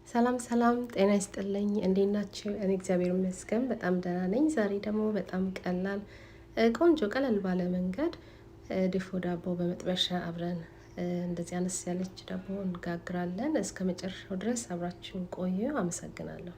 ሰላም ሰላም ጤና ይስጥልኝ እንዴት ናችሁ? እኔ እግዚአብሔር ይመስገን በጣም ደህና ነኝ። ዛሬ ደግሞ በጣም ቀላል ቆንጆ ቀለል ባለ መንገድ ድፎ ዳቦ በመጥበሻ አብረን እንደዚህ አነስ ያለች ዳቦ እንጋግራለን። እስከ መጨረሻው ድረስ አብራችሁን ቆዩ። አመሰግናለሁ።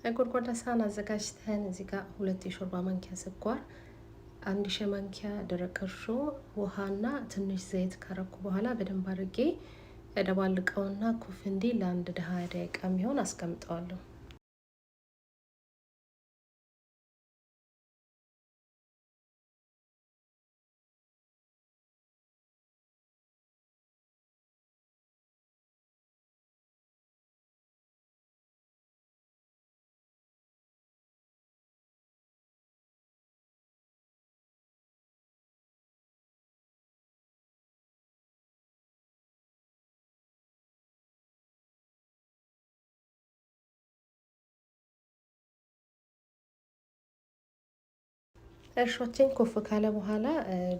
ጎድጓዳ ሳህን አዘጋጅተን እዚህ ጋር 2 የሾርባ ማንኪያ ስኳር፣ 1 ሻይ ማንኪያ ደረቅ እርሾ፣ ውሃና ትንሽ ዘይት ካረኩ በኋላ በደንብ አድርጌ ደባልቀውና ኩፍ እንዲል ለአንድ 20 ደቂቃ የሚሆን አስቀምጠዋለሁ። እርሾችን ኮፍ ካለ በኋላ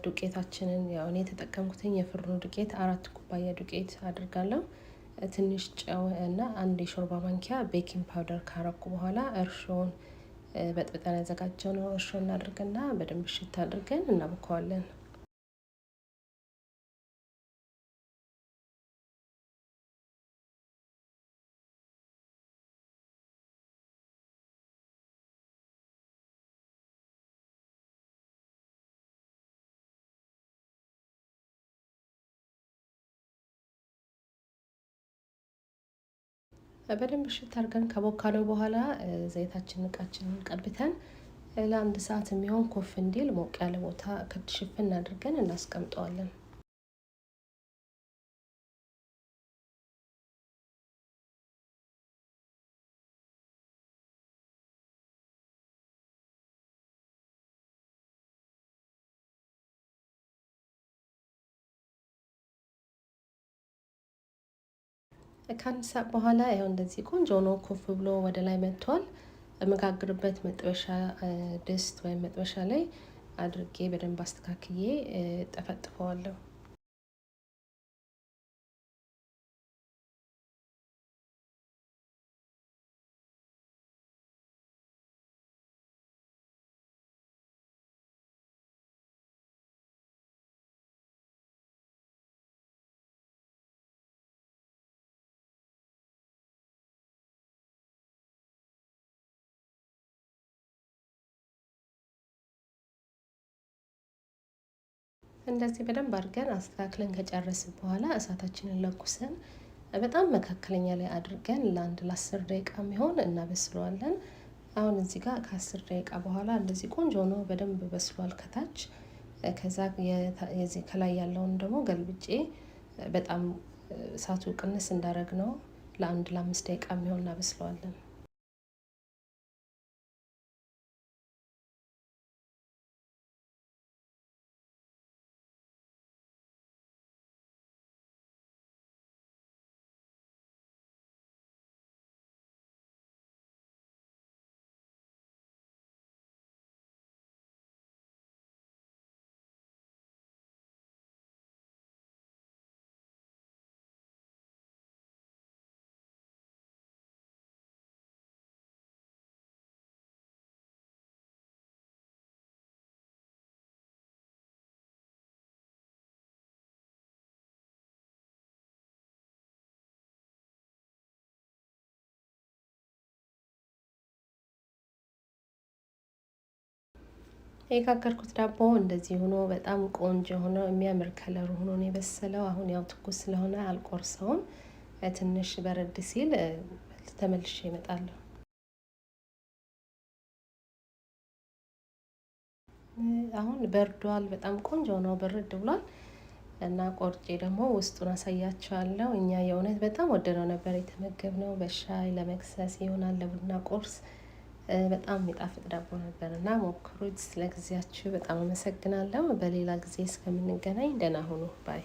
ዱቄታችንን ያው እኔ የተጠቀምኩትኝ የፍርኖ ዱቄት 4 ኩባያ ዱቄት አድርጋለሁ። ትንሽ ጨው እና 1 የሾርባ ማንኪያ ቤኪንግ ፓውደር ካረኩ በኋላ እርሾውን በጥብጠን ያዘጋጀነው እርሾ እናድርግና በደንብ እሽት አድርገን እናቦከዋለን። በደንብ እሽት አድርገን ከቦካነው በኋላ ዘይታችንን እቃችንን ቀብተን ለአንድ ሰዓት የሚሆን ኮፍ እንዲል ሞቅ ያለ ቦታ ሽፍን አድርገን እናስቀምጠዋለን። ከአንድ ሰዓት በኋላ ያው እንደዚህ ቆንጆ ሆኖ ኮፍ ብሎ ወደ ላይ መጥቷል። የምጋግርበት መጥበሻ ድስት ወይም መጥበሻ ላይ አድርጌ በደንብ አስተካክዬ ጠፈጥፈዋለሁ። እንደዚህ በደንብ አድርገን አስተካክለን ከጨረስን በኋላ እሳታችንን ለኩሰን በጣም መካከለኛ ላይ አድርገን ለ10 ደቂቃ የሚሆን እናበስለዋለን። አሁን እዚህ ጋር ከ10 ደቂቃ በኋላ እንደዚህ ቆንጆ ሆኖ በደንብ በስሏል ከታች። ከዛ የዚህ ከላይ ያለውን ደግሞ ገልብጬ በጣም እሳቱ ቅንስ እንዳረግነው ለ5 ደቂቃ የሚሆን እናበስለዋለን። የጋገርኩት ዳቦ እንደዚህ ሆኖ በጣም ቆንጆ ሆኖ የሚያምር ከለር ሆኖ ነው የበሰለው። አሁን ያው ትኩስ ስለሆነ አልቆርሰውም። ትንሽ በረድ ሲል ተመልሼ እመጣለሁ። አሁን በርዷል። በጣም ቆንጆ ነው፣ ብርድ ብሏል። እና ቆርጬ ደግሞ ውስጡን አሳያቸዋለሁ። እኛ የእውነት በጣም ወደነው ነበር የተመገብነው። በሻይ ለመክሰስ ይሆናል፣ ለቡና ቁርስ በጣም የሚጣፍጥ ዳቦ ነበር እና ሞክሩት። ስለ ጊዜያችሁ በጣም አመሰግናለሁ። በሌላ ጊዜ እስከምንገናኝ ደህና ሁኑ ባይ